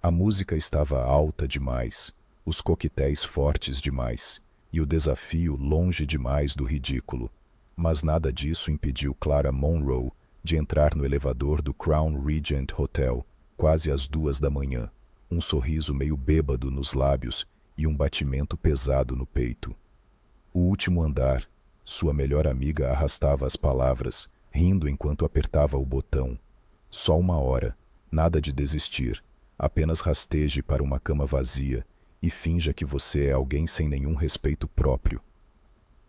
A música estava alta demais, os coquetéis fortes demais, e o desafio longe demais do ridículo. Mas nada disso impediu Clara Monroe de entrar no elevador do Crown Regent Hotel, quase às 2 da manhã, um sorriso meio bêbado nos lábios e um batimento pesado no peito. O último andar, sua melhor amiga arrastava as palavras, rindo enquanto apertava o botão. Só 1 hora, nada de desistir, apenas rasteje para uma cama vazia e finja que você é alguém sem nenhum respeito próprio.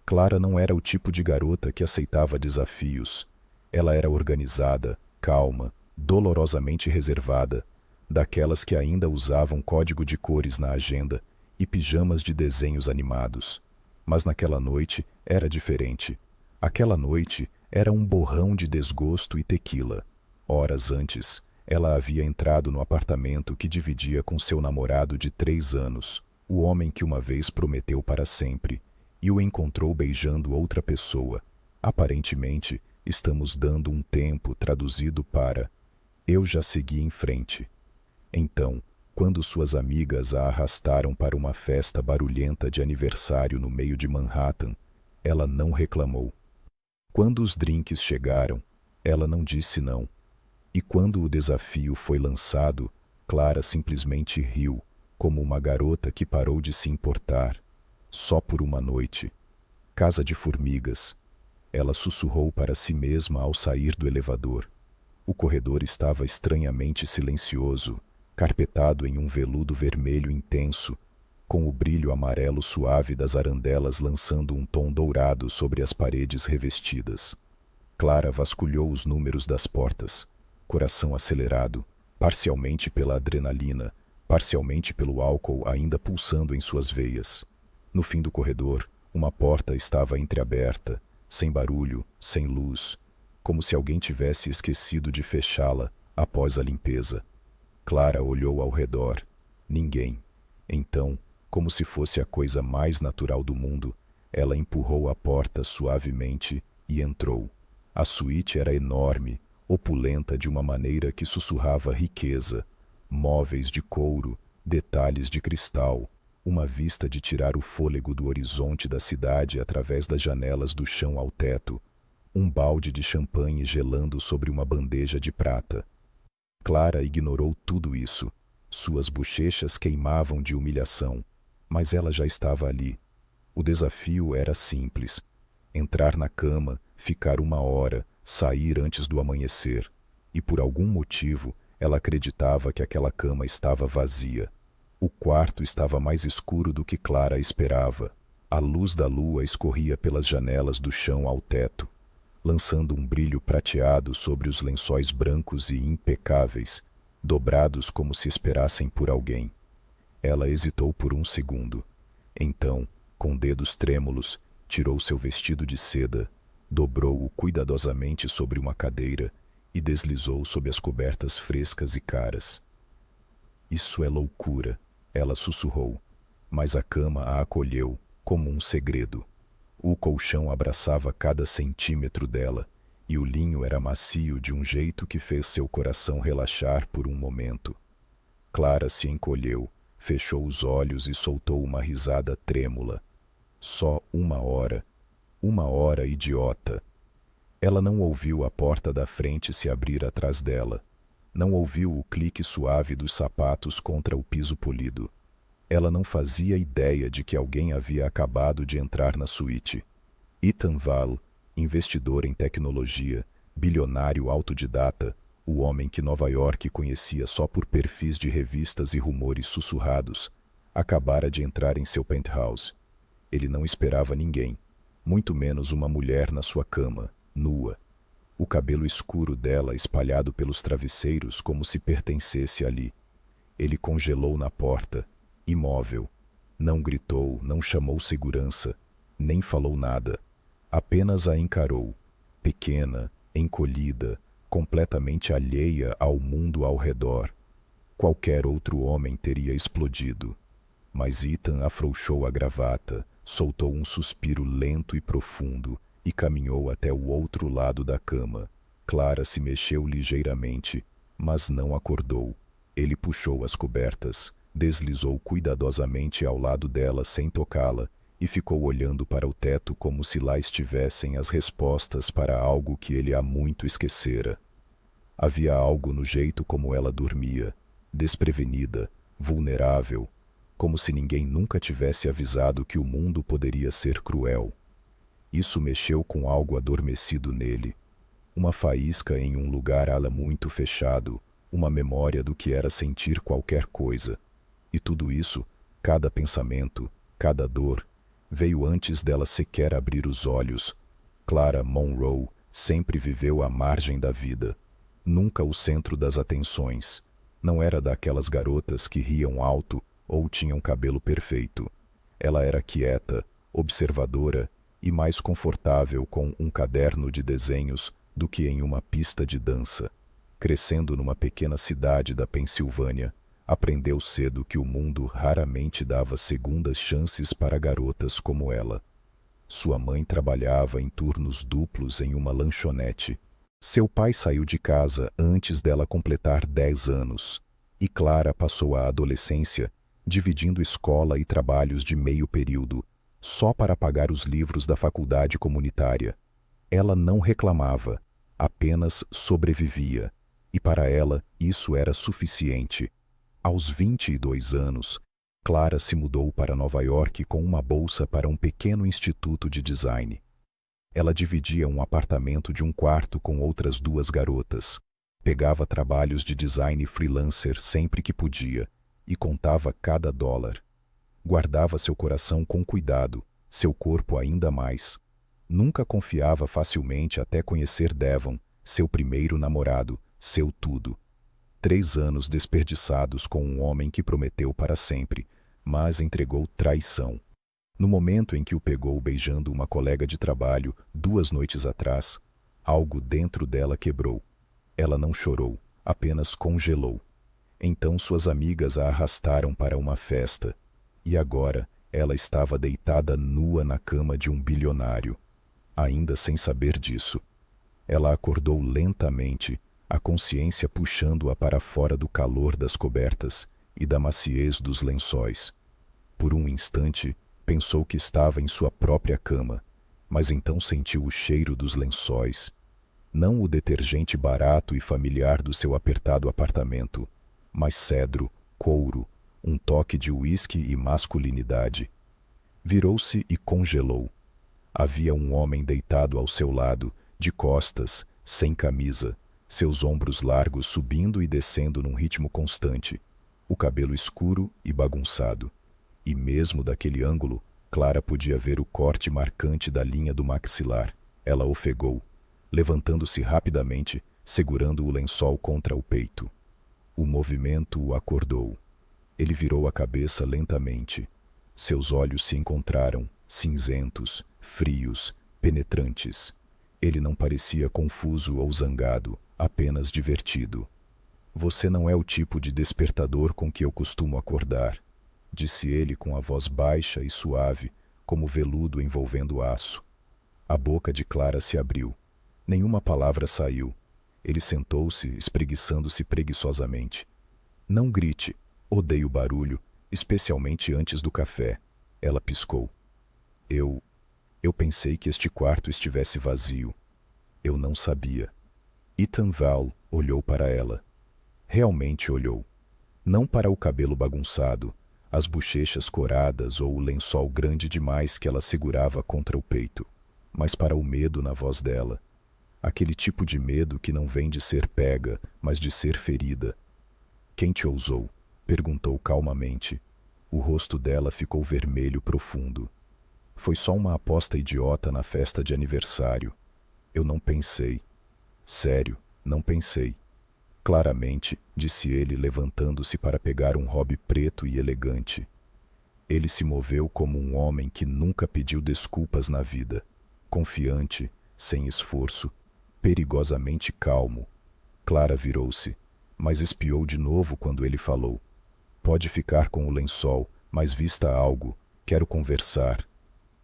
Clara não era o tipo de garota que aceitava desafios. Ela era organizada, calma, dolorosamente reservada, daquelas que ainda usavam código de cores na agenda e pijamas de desenhos animados. Mas naquela noite era diferente. Aquela noite era um borrão de desgosto e tequila. Horas antes, ela havia entrado no apartamento que dividia com seu namorado de 3 anos, o homem que uma vez prometeu para sempre, e o encontrou beijando outra pessoa. Aparentemente, estamos dando um tempo traduzido para "eu já segui em frente". Então, quando suas amigas a arrastaram para uma festa barulhenta de aniversário no meio de Manhattan, ela não reclamou. Quando os drinks chegaram, ela não disse não. E quando o desafio foi lançado, Clara simplesmente riu, como uma garota que parou de se importar. Só por uma noite. Casa de formigas. Ela sussurrou para si mesma ao sair do elevador. O corredor estava estranhamente silencioso, carpetado em um veludo vermelho intenso, com o brilho amarelo suave das arandelas lançando um tom dourado sobre as paredes revestidas. Clara vasculhou os números das portas, coração acelerado, parcialmente pela adrenalina, parcialmente pelo álcool ainda pulsando em suas veias. No fim do corredor, uma porta estava entreaberta, sem barulho, sem luz, como se alguém tivesse esquecido de fechá-la após a limpeza. Clara olhou ao redor. Ninguém. Então, como se fosse a coisa mais natural do mundo, ela empurrou a porta suavemente e entrou. A suíte era enorme, opulenta de uma maneira que sussurrava riqueza, móveis de couro, detalhes de cristal, uma vista de tirar o fôlego do horizonte da cidade através das janelas do chão ao teto, um balde de champanhe gelando sobre uma bandeja de prata. Clara ignorou tudo isso. Suas bochechas queimavam de humilhação, mas ela já estava ali. O desafio era simples: entrar na cama, ficar 1 hora, sair antes do amanhecer. E por algum motivo, ela acreditava que aquela cama estava vazia. O quarto estava mais escuro do que Clara esperava. A luz da lua escorria pelas janelas do chão ao teto, lançando um brilho prateado sobre os lençóis brancos e impecáveis, dobrados como se esperassem por alguém. Ela hesitou por um segundo. Então, com dedos trêmulos, tirou seu vestido de seda, dobrou-o cuidadosamente sobre uma cadeira e deslizou sob as cobertas frescas e caras. "Isso é loucura", ela sussurrou, mas a cama a acolheu, como um segredo. O colchão abraçava cada centímetro dela, e o linho era macio de um jeito que fez seu coração relaxar por um momento. Clara se encolheu, fechou os olhos e soltou uma risada trêmula. Só 1 hora. 1 hora, idiota. Ela não ouviu a porta da frente se abrir atrás dela. Não ouviu o clique suave dos sapatos contra o piso polido. Ela não fazia ideia de que alguém havia acabado de entrar na suíte. Ethan Val, investidor em tecnologia, bilionário autodidata, o homem que Nova York conhecia só por perfis de revistas e rumores sussurrados, acabara de entrar em seu penthouse. Ele não esperava ninguém, muito menos uma mulher na sua cama, nua. O cabelo escuro dela espalhado pelos travesseiros como se pertencesse ali. Ele congelou na porta, imóvel. Não gritou, não chamou segurança, nem falou nada. Apenas a encarou, pequena, encolhida, completamente alheia ao mundo ao redor. Qualquer outro homem teria explodido. Mas Ethan afrouxou a gravata, soltou um suspiro lento e profundo e caminhou até o outro lado da cama. Clara se mexeu ligeiramente, mas não acordou. Ele puxou as cobertas, deslizou cuidadosamente ao lado dela sem tocá-la e ficou olhando para o teto como se lá estivessem as respostas para algo que ele há muito esquecera. Havia algo no jeito como ela dormia, desprevenida, vulnerável, como se ninguém nunca tivesse avisado que o mundo poderia ser cruel. Isso mexeu com algo adormecido nele, uma faísca em um lugar muito fechado, uma memória do que era sentir qualquer coisa. E tudo isso, cada pensamento, cada dor, veio antes dela sequer abrir os olhos. Clara Monroe sempre viveu à margem da vida, nunca o centro das atenções. Não era daquelas garotas que riam alto ou tinham cabelo perfeito. Ela era quieta, observadora e mais confortável com um caderno de desenhos do que em uma pista de dança. Crescendo numa pequena cidade da Pensilvânia, aprendeu cedo que o mundo raramente dava segundas chances para garotas como ela. Sua mãe trabalhava em turnos duplos em uma lanchonete. Seu pai saiu de casa antes dela completar 10 anos, e Clara passou a adolescência dividindo escola e trabalhos de meio período, só para pagar os livros da faculdade comunitária. Ela não reclamava, apenas sobrevivia, e para ela isso era suficiente. Aos 22 anos, Clara se mudou para Nova York com uma bolsa para um pequeno instituto de design. Ela dividia um apartamento de um quarto com outras 2 garotas, pegava trabalhos de design freelancer sempre que podia e contava cada dólar. Guardava seu coração com cuidado, seu corpo ainda mais. Nunca confiava facilmente até conhecer Devon, seu primeiro namorado, seu tudo. 3 anos desperdiçados com um homem que prometeu para sempre, mas entregou traição. No momento em que o pegou beijando uma colega de trabalho 2 noites atrás, algo dentro dela quebrou. Ela não chorou, apenas congelou. Então suas amigas a arrastaram para uma festa, e agora ela estava deitada nua na cama de um bilionário. Ainda sem saber disso, ela acordou lentamente, a consciência puxando-a para fora do calor das cobertas e da maciez dos lençóis. Por um instante, pensou que estava em sua própria cama, mas então sentiu o cheiro dos lençóis. Não o detergente barato e familiar do seu apertado apartamento, mas cedro, couro, um toque de uísque e masculinidade. Virou-se e congelou. Havia um homem deitado ao seu lado, de costas, sem camisa, seus ombros largos subindo e descendo num ritmo constante, o cabelo escuro e bagunçado. E mesmo daquele ângulo, Clara podia ver o corte marcante da linha do maxilar. Ela ofegou, levantando-se rapidamente, segurando o lençol contra o peito. O movimento o acordou. Ele virou a cabeça lentamente. Seus olhos se encontraram, cinzentos, frios, penetrantes. Ele não parecia confuso ou zangado, apenas divertido. Você não é o tipo de despertador com que eu costumo acordar, disse ele com a voz baixa e suave, como veludo envolvendo aço. A boca de Clara se abriu. Nenhuma palavra saiu. Ele sentou-se, espreguiçando-se preguiçosamente. Não grite. Odeio barulho, especialmente antes do café. Ela piscou. Eu pensei que este quarto estivesse vazio. Eu não sabia. Ethan Val olhou para ela. Realmente olhou. Não para o cabelo bagunçado, as bochechas coradas ou o lençol grande demais que ela segurava contra o peito, mas para o medo na voz dela. Aquele tipo de medo que não vem de ser pega, mas de ser ferida. Quem te ousou? Perguntou calmamente. O rosto dela ficou vermelho profundo. Foi só uma aposta idiota na festa de aniversário. Eu não pensei. Sério, não pensei. Claramente, disse ele, levantando-se para pegar um robe preto e elegante. Ele se moveu como um homem que nunca pediu desculpas na vida. Confiante, sem esforço, perigosamente calmo. Clara virou-se, mas espiou de novo quando ele falou. Pode ficar com o lençol, mas vista algo. Quero conversar.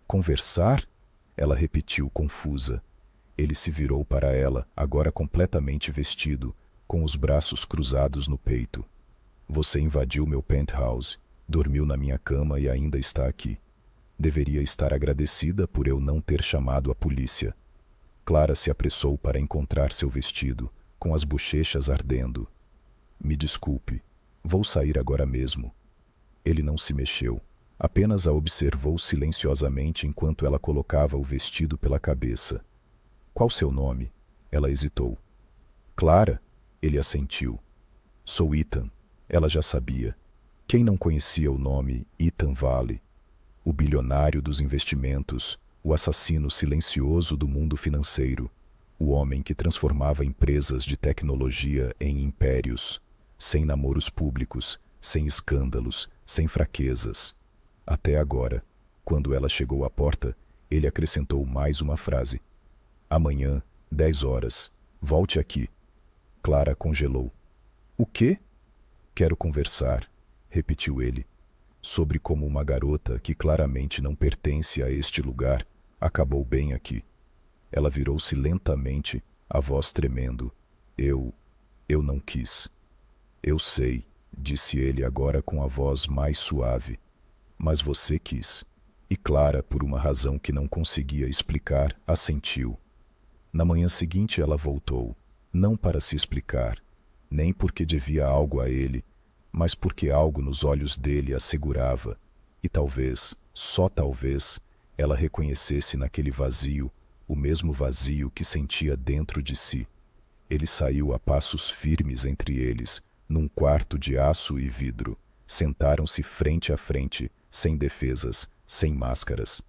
Conversar? Ela repetiu, confusa. Ele se virou para ela, agora completamente vestido, com os braços cruzados no peito. Você invadiu meu penthouse, dormiu na minha cama e ainda está aqui. Deveria estar agradecida por eu não ter chamado a polícia. Clara se apressou para encontrar seu vestido, com as bochechas ardendo. Me desculpe, vou sair agora mesmo. Ele não se mexeu, apenas a observou silenciosamente enquanto ela colocava o vestido pela cabeça. Qual seu nome? Ela hesitou. Clara? Ele assentiu. Sou Ethan. Ela já sabia. Quem não conhecia o nome Ethan Vale? O bilionário dos investimentos, o assassino silencioso do mundo financeiro, o homem que transformava empresas de tecnologia em impérios, sem namoros públicos, sem escândalos, sem fraquezas. Até agora, quando ela chegou à porta, ele acrescentou mais uma frase. Amanhã, 10 horas, volte aqui. Clara congelou. O quê? Quero conversar, repetiu ele, sobre como uma garota que claramente não pertence a este lugar acabou bem aqui. Ela virou-se lentamente, a voz tremendo. Eu não quis. Eu sei, disse ele agora com a voz mais suave. Mas você quis. E Clara, por uma razão que não conseguia explicar, assentiu. Na manhã seguinte ela voltou, não para se explicar, nem porque devia algo a ele, mas porque algo nos olhos dele a segurava, e talvez, só talvez, ela reconhecesse naquele vazio o mesmo vazio que sentia dentro de si. Ele saiu a passos firmes entre eles, num quarto de aço e vidro. Sentaram-se frente a frente, sem defesas, sem máscaras.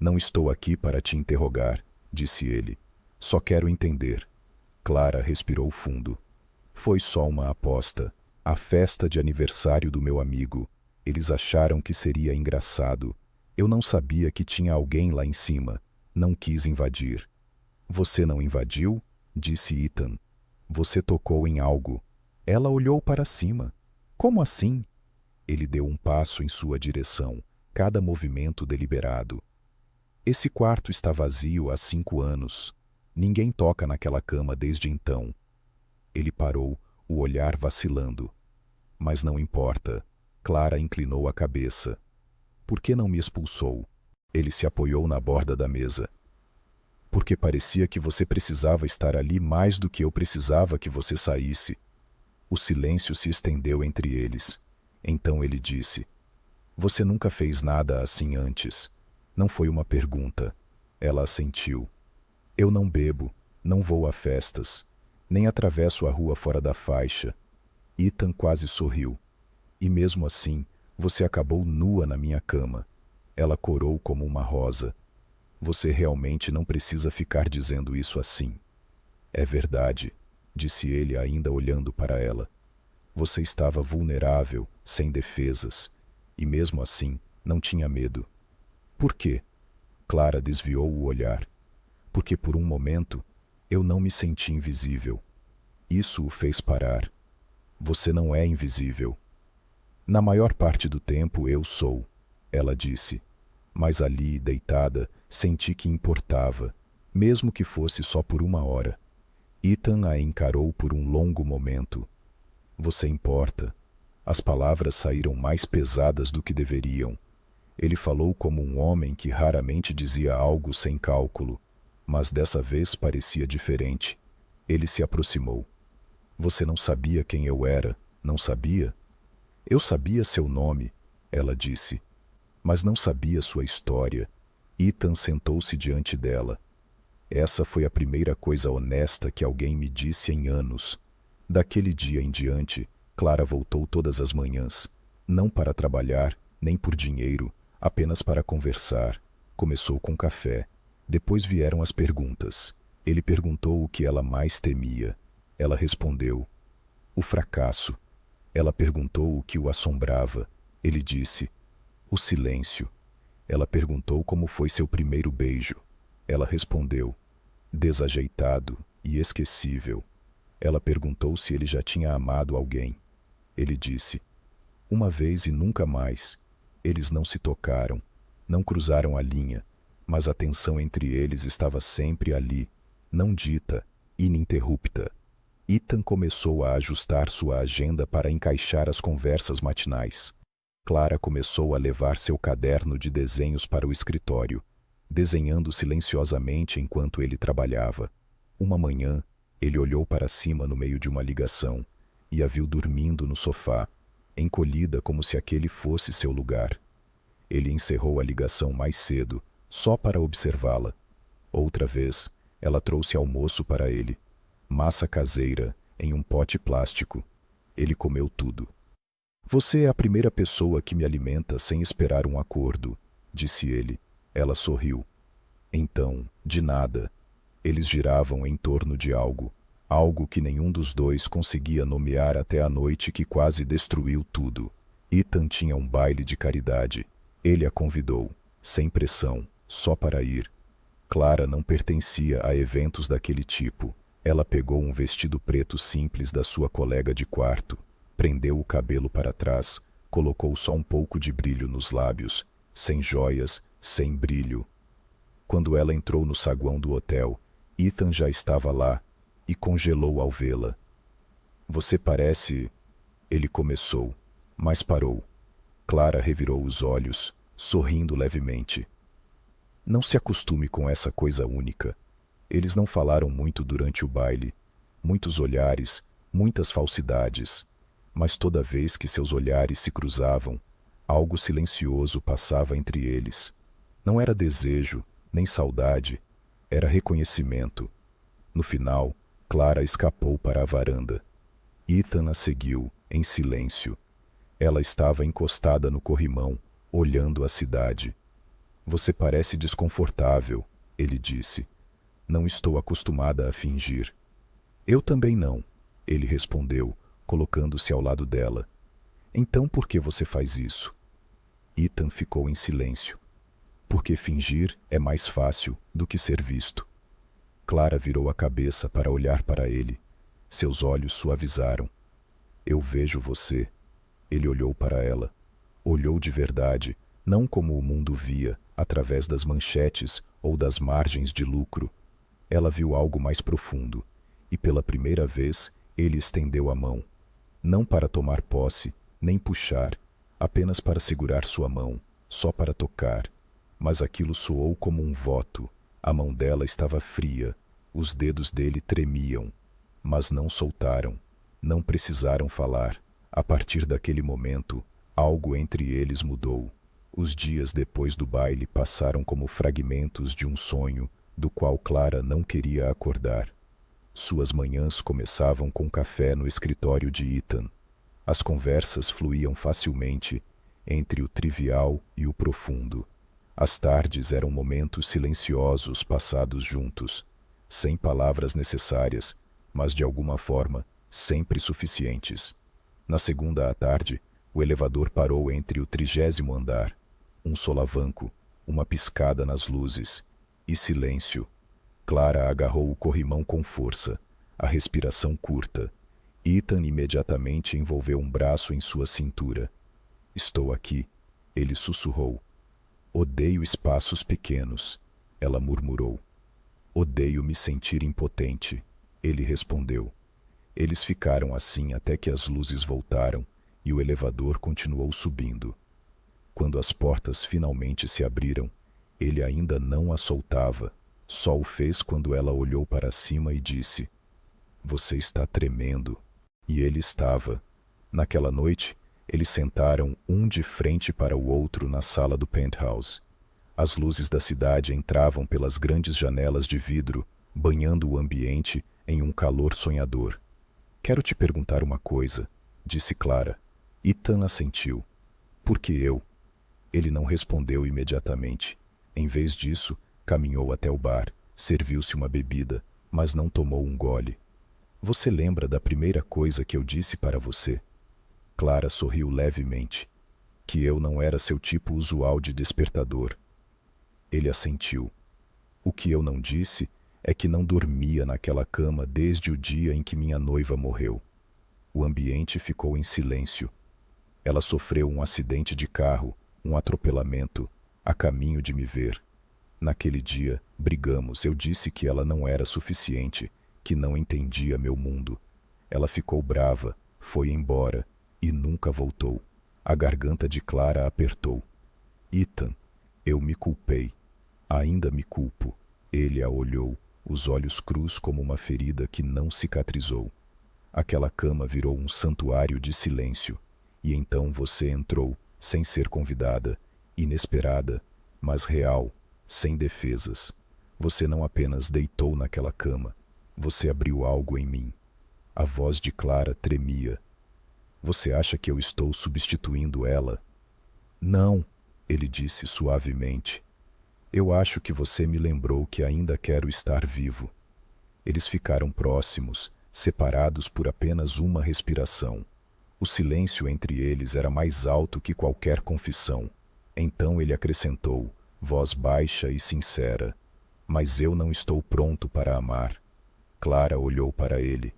Não estou aqui para te interrogar, disse ele. Só quero entender. Clara respirou fundo. Foi só uma aposta. A festa de aniversário do meu amigo. Eles acharam que seria engraçado. Eu não sabia que tinha alguém lá em cima. Não quis invadir. Você não invadiu? Disse Ethan. Você tocou em algo. Ela olhou para cima. Como assim? Ele deu um passo em sua direção, cada movimento deliberado. Esse quarto está vazio há 5 anos. Ninguém toca naquela cama desde então. Ele parou, o olhar vacilando. Mas não importa. Clara inclinou a cabeça. Por que não me expulsou? Ele se apoiou na borda da mesa. Porque parecia que você precisava estar ali mais do que eu precisava que você saísse. O silêncio se estendeu entre eles. Então ele disse: Você nunca fez nada assim antes. Não foi uma pergunta. Ela assentiu. Eu não bebo, não vou a festas, nem atravesso a rua fora da faixa. Ethan quase sorriu. E mesmo assim, você acabou nua na minha cama. Ela corou como uma rosa. Você realmente não precisa ficar dizendo isso assim. É verdade, disse ele ainda olhando para ela. Você estava vulnerável, sem defesas, e mesmo assim não tinha medo. Por quê? Clara desviou o olhar. Porque por um momento eu não me senti invisível. Isso o fez parar. Você não é invisível. Na maior parte do tempo eu sou, ela disse. Mas ali, deitada, senti que importava, mesmo que fosse só por 1 hora. Ethan a encarou por um longo momento. Você importa. As palavras saíram mais pesadas do que deveriam. Ele falou como um homem que raramente dizia algo sem cálculo, mas dessa vez parecia diferente. Ele se aproximou. Você não sabia quem eu era, não sabia? Eu sabia seu nome, ela disse, mas não sabia sua história. Ethan sentou-se diante dela. Essa foi a primeira coisa honesta que alguém me disse em anos. Daquele dia em diante, Clara voltou todas as manhãs, não para trabalhar, nem por dinheiro, apenas para conversar. Começou com café. Depois vieram as perguntas. Ele perguntou o que ela mais temia. Ela respondeu: o fracasso. Ela perguntou o que o assombrava. Ele disse: o silêncio. Ela perguntou como foi seu primeiro beijo. Ela respondeu: desajeitado e esquecível. Ela perguntou se ele já tinha amado alguém. Ele disse: uma vez e nunca mais. Eles não se tocaram, não cruzaram a linha, mas a tensão entre eles estava sempre ali, não dita, ininterrupta. Ethan começou a ajustar sua agenda para encaixar as conversas matinais. Clara começou a levar seu caderno de desenhos para o escritório, desenhando silenciosamente enquanto ele trabalhava. Uma manhã, ele olhou para cima no meio de uma ligação e a viu dormindo no sofá, encolhida como se aquele fosse seu lugar. Ele encerrou a ligação mais cedo, só para observá-la. Outra vez, ela trouxe almoço para ele. Massa caseira, em um pote plástico. Ele comeu tudo. Você é a primeira pessoa que me alimenta sem esperar um acordo, disse ele. Ela sorriu. Então, de nada. Eles giravam em torno de algo, algo que nenhum dos dois conseguia nomear até a noite que quase destruiu tudo. Ethan tinha um baile de caridade. Ele a convidou, sem pressão, só para ir. Clara não pertencia a eventos daquele tipo. Ela pegou um vestido preto simples da sua colega de quarto, prendeu o cabelo para trás, colocou só um pouco de brilho nos lábios, sem joias, sem brilho. Quando ela entrou no saguão do hotel, Ethan já estava lá e congelou ao vê-la. Você parece... Ele começou, mas parou. Clara revirou os olhos, sorrindo levemente. Não se acostume com essa coisa única. Eles não falaram muito durante o baile. Muitos olhares, muitas falsidades. Mas toda vez que seus olhares se cruzavam, algo silencioso passava entre eles. Não era desejo, nem saudade. Era reconhecimento. No final, Clara escapou para a varanda. Ethan a seguiu, em silêncio. Ela estava encostada no corrimão, olhando a cidade. Você parece desconfortável, ele disse. Não estou acostumada a fingir. Eu também não, ele respondeu, colocando-se ao lado dela. Então por que você faz isso? Ethan ficou em silêncio. Porque fingir é mais fácil do que ser visto. Clara virou a cabeça para olhar para ele. Seus olhos suavizaram. Eu vejo você. Ele olhou para ela. Olhou de verdade, não como o mundo via, através das manchetes ou das margens de lucro. Ela viu algo mais profundo, e pela primeira vez ele estendeu a mão. Não para tomar posse, nem puxar, apenas para segurar sua mão, só para tocar. Mas aquilo soou como um voto. A mão dela estava fria, os dedos dele tremiam, mas não soltaram, não precisaram falar. A partir daquele momento, algo entre eles mudou. Os dias depois do baile passaram como fragmentos de um sonho do qual Clara não queria acordar. Suas manhãs começavam com café no escritório de Ethan. As conversas fluíam facilmente entre o trivial e o profundo. As tardes eram momentos silenciosos passados juntos, sem palavras necessárias, mas de alguma forma sempre suficientes. Na segunda à tarde, o elevador parou entre o 30º andar. Um solavanco, uma piscada nas luzes e silêncio. Clara agarrou o corrimão com força, a respiração curta. Ethan imediatamente envolveu um braço em sua cintura. Estou aqui, ele sussurrou. Odeio espaços pequenos, ela murmurou. Odeio me sentir impotente, ele respondeu. Eles ficaram assim até que as luzes voltaram e o elevador continuou subindo. Quando as portas finalmente se abriram, ele ainda não a soltava. Só o fez quando ela olhou para cima e disse: Você está tremendo. E ele estava. Naquela noite, eles sentaram um de frente para o outro na sala do penthouse. As luzes da cidade entravam pelas grandes janelas de vidro, banhando o ambiente em um calor sonhador. Quero te perguntar uma coisa, disse Clara. Ethan assentiu. Por que eu? Ele não respondeu imediatamente. Em vez disso, caminhou até o bar, serviu-se uma bebida, mas não tomou um gole. Você lembra da primeira coisa que eu disse para você? Clara sorriu levemente. Que eu não era seu tipo usual de despertador. Ele assentiu. O que eu não disse é que não dormia naquela cama desde o dia em que minha noiva morreu. O ambiente ficou em silêncio. Ela sofreu um acidente de carro, um atropelamento, a caminho de me ver. Naquele dia, brigamos. Eu disse que ela não era suficiente, que não entendia meu mundo. Ela ficou brava, foi embora, e nunca voltou. A garganta de Clara apertou. Ethan, eu me culpei. Ainda me culpo. Ele a olhou, os olhos crus como uma ferida que não cicatrizou. Aquela cama virou um santuário de silêncio. E então você entrou, sem ser convidada, inesperada, mas real, sem defesas. Você não apenas deitou naquela cama, você abriu algo em mim. A voz de Clara tremia. Você acha que eu estou substituindo ela? Não, ele disse suavemente. Eu acho que você me lembrou que ainda quero estar vivo. Eles ficaram próximos, separados por apenas uma respiração. O silêncio entre eles era mais alto que qualquer confissão. Então ele acrescentou, voz baixa e sincera: mas eu não estou pronto para amar. Clara olhou para ele.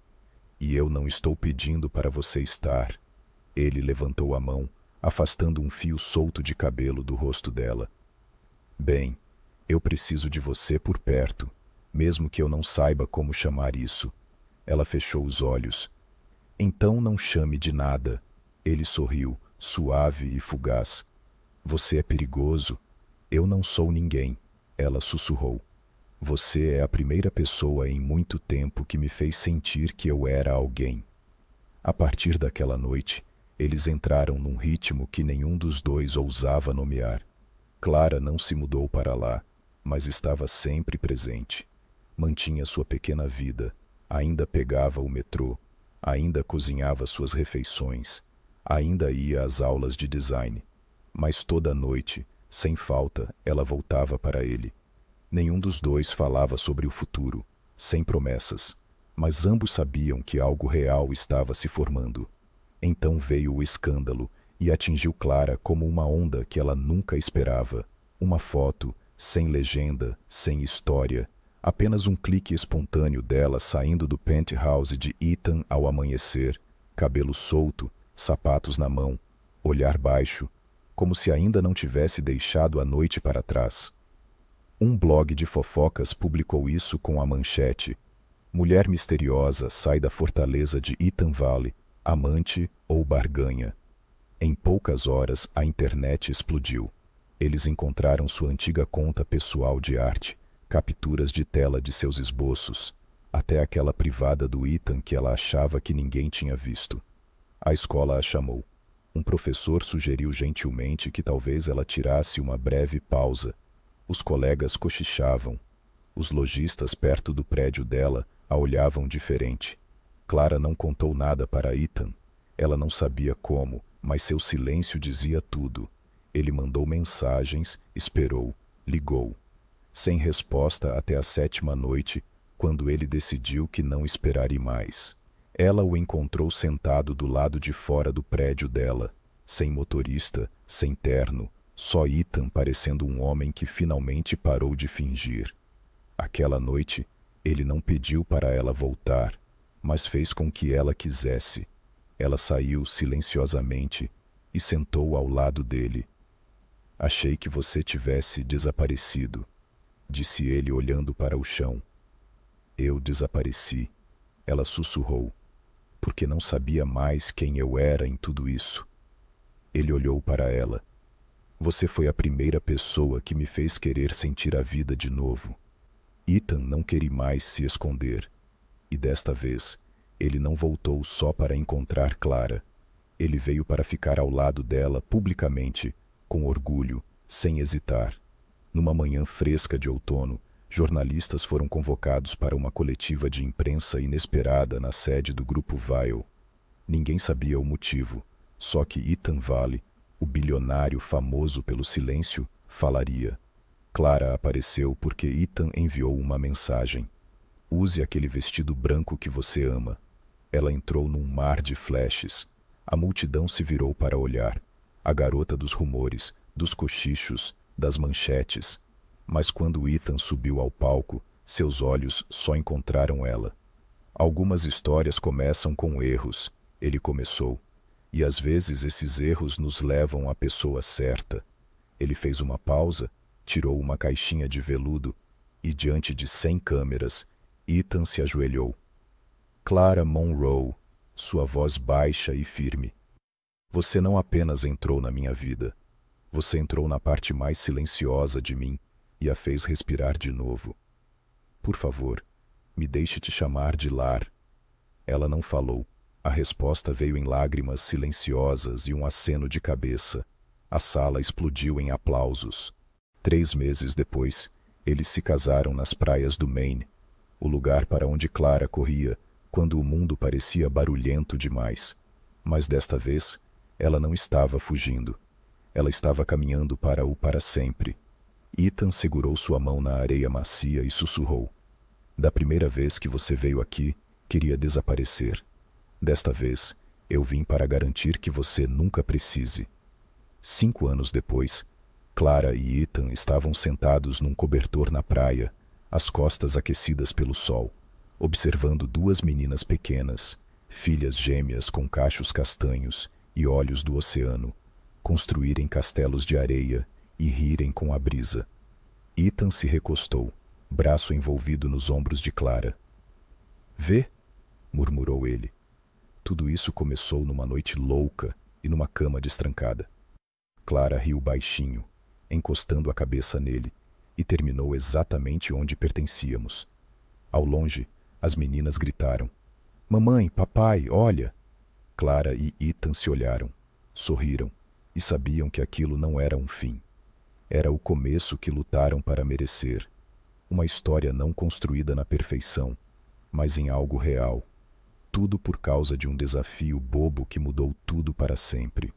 E eu não estou pedindo para você estar. Ele levantou a mão, afastando um fio solto de cabelo do rosto dela. Bem, eu preciso de você por perto, mesmo que eu não saiba como chamar isso. Ela fechou os olhos. Então não chame de nada. Ele sorriu, suave e fugaz. Você é perigoso. Eu não sou ninguém. Ela sussurrou. Você é a primeira pessoa em muito tempo que me fez sentir que eu era alguém. A partir daquela noite, eles entraram num ritmo que nenhum dos dois ousava nomear. Clara não se mudou para lá, mas estava sempre presente. Mantinha sua pequena vida, ainda pegava o metrô, ainda cozinhava suas refeições, ainda ia às aulas de design. Mas toda noite, sem falta, ela voltava para ele. Nenhum dos dois falava sobre o futuro, sem promessas, mas ambos sabiam que algo real estava se formando. Então veio o escândalo e atingiu Clara como uma onda que ela nunca esperava. Uma foto, sem legenda, sem história, apenas um clique espontâneo dela saindo do penthouse de Ethan ao amanhecer, cabelo solto, sapatos na mão, olhar baixo, como se ainda não tivesse deixado a noite para trás. Um blog de fofocas publicou isso com a manchete: mulher misteriosa sai da fortaleza de Ethan Valley, amante ou barganha. Em poucas horas a internet explodiu. Eles encontraram sua antiga conta pessoal de arte, capturas de tela de seus esboços, até aquela privada do Ethan que ela achava que ninguém tinha visto. A escola a chamou. Um professor sugeriu gentilmente que talvez ela tirasse uma breve pausa. Os colegas cochichavam. Os lojistas perto do prédio dela a olhavam diferente. Clara não contou nada para Ethan. Ela não sabia como, mas seu silêncio dizia tudo. Ele mandou mensagens, esperou, ligou. Sem resposta até a 7ª noite, quando ele decidiu que não esperaria mais. Ela o encontrou sentado do lado de fora do prédio dela, sem motorista, sem terno, só Ethan parecendo um homem que finalmente parou de fingir. Aquela noite, ele não pediu para ela voltar, mas fez com que ela quisesse. Ela saiu silenciosamente e sentou ao lado dele. Achei que você tivesse desaparecido, disse ele olhando para o chão. Eu desapareci, ela sussurrou, porque não sabia mais quem eu era em tudo isso. Ele olhou para ela. Você foi a primeira pessoa que me fez querer sentir a vida de novo. Ethan não queria mais se esconder. E desta vez, ele não voltou só para encontrar Clara. Ele veio para ficar ao lado dela publicamente, com orgulho, sem hesitar. Numa manhã fresca de outono, jornalistas foram convocados para uma coletiva de imprensa inesperada na sede do Grupo Vile. Ninguém sabia o motivo, só que Ethan Valley, o bilionário famoso pelo silêncio, falaria. Clara apareceu porque Ethan enviou uma mensagem. Use aquele vestido branco que você ama. Ela entrou num mar de flashes. A multidão se virou para olhar. A garota dos rumores, dos cochichos, das manchetes. Mas quando Ethan subiu ao palco, seus olhos só encontraram ela. Algumas histórias começam com erros, ele começou. E às vezes esses erros nos levam à pessoa certa. Ele fez uma pausa, tirou uma caixinha de veludo e, diante de 100 câmeras, Ethan se ajoelhou. Clara Monroe, sua voz baixa e firme. Você não apenas entrou na minha vida, você entrou na parte mais silenciosa de mim e a fez respirar de novo. Por favor, me deixe te chamar de lar. Ela não falou. A resposta veio em lágrimas silenciosas e um aceno de cabeça. A sala explodiu em aplausos. 3 meses depois, eles se casaram nas praias do Maine, o lugar para onde Clara corria quando o mundo parecia barulhento demais. Mas desta vez, ela não estava fugindo. Ela estava caminhando para o para sempre. Ethan segurou sua mão na areia macia e sussurrou: Da primeira vez que você veio aqui, queria desaparecer. Desta vez, eu vim para garantir que você nunca precise. 5 anos depois, Clara e Ethan estavam sentados num cobertor na praia, as costas aquecidas pelo sol, observando 2 meninas pequenas, filhas gêmeas com cachos castanhos e olhos do oceano, construírem castelos de areia e rirem com a brisa. Ethan se recostou, braço envolvido nos ombros de Clara. Vê, murmurou ele. Tudo isso começou numa noite louca e numa cama destrancada. Clara riu baixinho, encostando a cabeça nele, e terminou exatamente onde pertencíamos. Ao longe, as meninas gritaram: Mamãe, papai, olha! Clara e Ethan se olharam, sorriram, e sabiam que aquilo não era um fim. Era o começo que lutaram para merecer. Uma história não construída na perfeição, mas em algo real. Tudo por causa de um desafio bobo que mudou tudo para sempre.